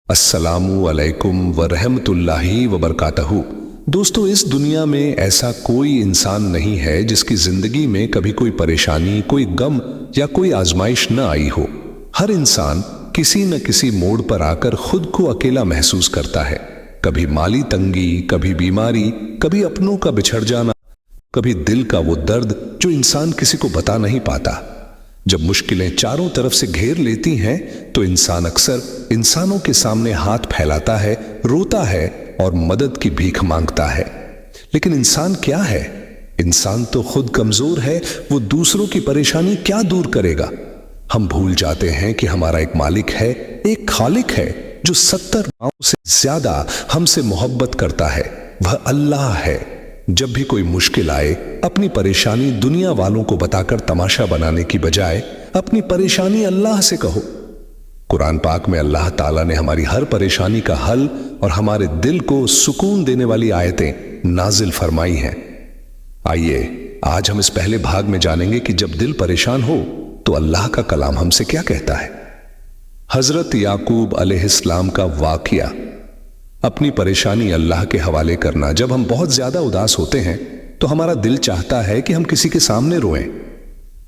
अस्सलामु अलैकुम वरहमतुल्लाहि वबरकातहू। दोस्तों, इस दुनिया में ऐसा कोई इंसान नहीं है जिसकी जिंदगी में कभी कोई परेशानी, कोई गम या कोई आजमाइश न आई हो। हर इंसान किसी न किसी मोड़ पर आकर खुद को अकेला महसूस करता है। कभी माली तंगी, कभी बीमारी, कभी अपनों का बिछड़ जाना, कभी दिल का वो दर्द जो इंसान किसी को बता नहीं पाता। जब मुश्किलें चारों तरफ से घेर लेती हैं तो इंसान अक्सर इंसानों के सामने हाथ फैलाता है, रोता है और मदद की भीख मांगता है। लेकिन इंसान क्या है? इंसान तो खुद कमजोर है, वो दूसरों की परेशानी क्या दूर करेगा। हम भूल जाते हैं कि हमारा एक मालिक है, एक खालिक है जो 70 माओं से ज्यादा हमसे मोहब्बत करता है। वह अल्लाह है। जब भी कोई मुश्किल आए, अपनी परेशानी दुनिया वालों को बताकर तमाशा बनाने की बजाय अपनी परेशानी अल्लाह से कहो। कुरान पाक में अल्लाह ताला ने हमारी हर परेशानी का हल और हमारे दिल को सुकून देने वाली आयतें नाजिल फरमाई हैं। आइए आज हम इस पहले भाग में जानेंगे कि जब दिल परेशान हो तो अल्लाह का कलाम हमसे क्या कहता है। हजरत याकूब अलैहिस्सलाम का वाकया, अपनी परेशानी अल्लाह के हवाले करना। जब हम बहुत ज्यादा उदास होते हैं तो हमारा दिल चाहता है कि हम किसी के सामने रोएं,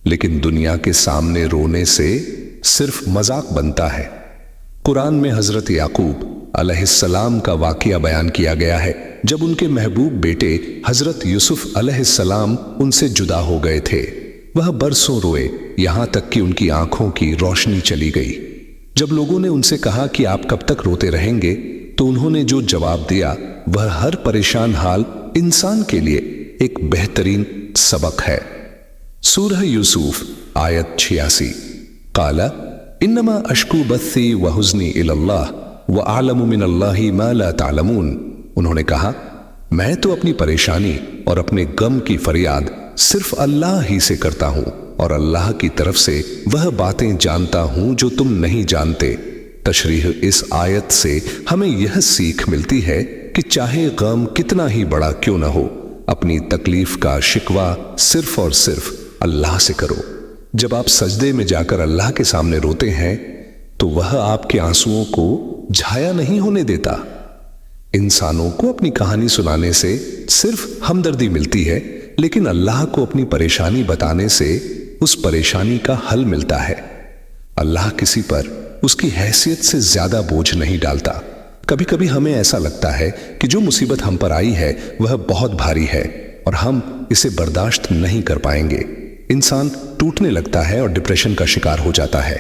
लेकिन दुनिया के सामने रोने से सिर्फ मजाक बनता है। कुरान में हजरत याकूब अलैहिस्सलाम का वाकया बयान किया गया है जब उनके महबूब बेटे हजरत यूसुफ अलैहिस्सलाम उनसे जुदा हो गए थे। वह बरसों रोए, यहां तक कि उनकी आंखों की रोशनी चली गई। जब लोगों ने उनसे कहा कि आप कब तक रोते रहेंगे, तो उन्होंने जो जवाब दिया वह हर परेशान हाल इंसान के लिए एक बेहतरीन सबक है। सूरह यूसुफ आयत 86। काला इन्नमा अश्कू बस्सी व हुज़्नी इलल्लाह व आलमु मिनल्लाहि मा ला तालमून। उन्होंने कहा, मैं तो अपनी परेशानी और अपने गम की फरियाद सिर्फ अल्लाह ही से करता हूं और अल्लाह की तरफ से वह बातें जानता हूं जो तुम नहीं जानते। तशरीह इस आयत से हमें यह सीख मिलती है कि चाहे गम कितना ही बड़ा क्यों न हो, अपनी तकलीफ का शिकवा सिर्फ और सिर्फ अल्लाह से करो। जब आप सजदे में जाकर अल्लाह के सामने रोते हैं तो वह आपके आंसुओं को झाया नहीं होने देता। इंसानों को अपनी कहानी सुनाने से सिर्फ हमदर्दी मिलती है, लेकिन अल्लाह को अपनी परेशानी बताने से उस परेशानी का हल मिलता है। अल्लाह किसी पर उसकी हैसियत से ज्यादा बोझ नहीं डालता। कभी कभी हमें ऐसा लगता है कि जो मुसीबत हम पर आई है वह बहुत भारी है और हम इसे बर्दाश्त नहीं कर पाएंगे। इंसान टूटने लगता है और डिप्रेशन का शिकार हो जाता है।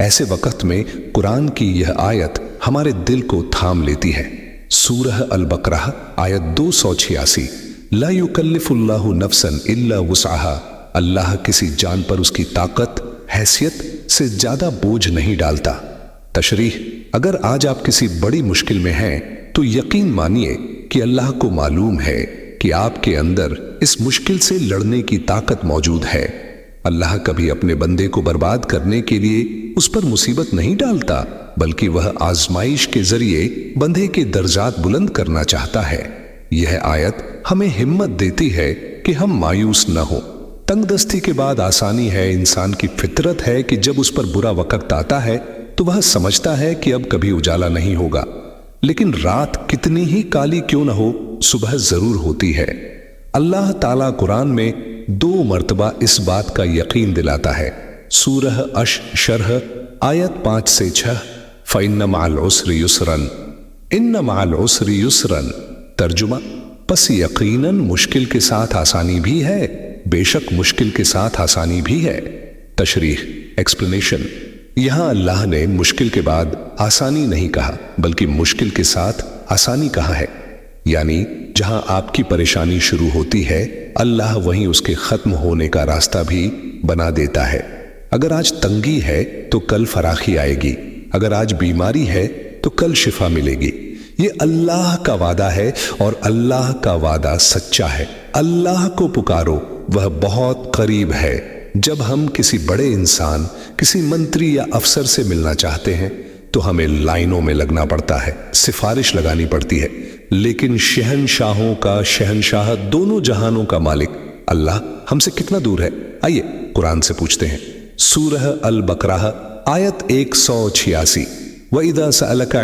ऐसे वक्त में कुरान की यह आयत हमारे दिल को थाम लेती है। सूरह अल बकरा आयत 286। ला युकल्लिफुल्लाहु नफ्सन इल्ला वुसअहा। अल्लाह किसी जान पर उसकी ताकत, हैसियत से ज्यादा बोझ नहीं डालता। तशरीह, अगर आज आप किसी बड़ी मुश्किल में हैं तो यकीन मानिए कि अल्लाह को मालूम है कि आपके अंदर इस मुश्किल से लड़ने की ताकत मौजूद है। अल्लाह कभी अपने बंदे को बर्बाद करने के लिए उस पर मुसीबत नहीं डालता, बल्कि वह आजमाइश के जरिए बंदे के दर्जात बुलंद करना चाहता है। यह आयत हमें हिम्मत देती है कि हम मायूस न हो। तंगदस्ती के बाद आसानी है। इंसान की फितरत है कि जब उस पर बुरा वक्त आता है तो वह समझता है कि अब कभी उजाला नहीं होगा, लेकिन रात कितनी ही काली क्यों न हो, सुबह जरूर होती है। अल्लाह ताला कुरान में 2 मर्तबा इस बात का यकीन दिलाता है। सूरह अश शरह आयत 5 से 6। फ़इन्न मअल उसरि युसरन, इन्न मअल उसरि युसरन। तर्जुमा, बस यकीनन मुश्किल के साथ आसानी भी है, बेशक मुश्किल के साथ आसानी भी है। तशरीह एक्सप्लेनेशन, यहां अल्लाह ने मुश्किल के बाद आसानी नहीं कहा, बल्कि मुश्किल के साथ आसानी कहा है। यानी जहां आपकी परेशानी शुरू होती है, अल्लाह वहीं उसके खत्म होने का रास्ता भी बना देता है। अगर आज तंगी है तो कल फराखी आएगी, अगर आज बीमारी है तो कल शिफा मिलेगी। ये अल्लाह का वादा है और अल्लाह का वादा सच्चा है। अल्लाह को पुकारो, वह बहुत करीब है। जब हम किसी बड़े इंसान, किसी मंत्री या अफसर से मिलना चाहते हैं तो हमें लाइनों में लगना पड़ता है, सिफारिश लगानी पड़ती है। लेकिन शहंशाहों का शहंशाह, दोनों जहानों का मालिक अल्लाह हमसे कितना दूर है? आइए कुरान से पूछते हैं। सूरह अल बकरा आयत 186। व इदा सअलका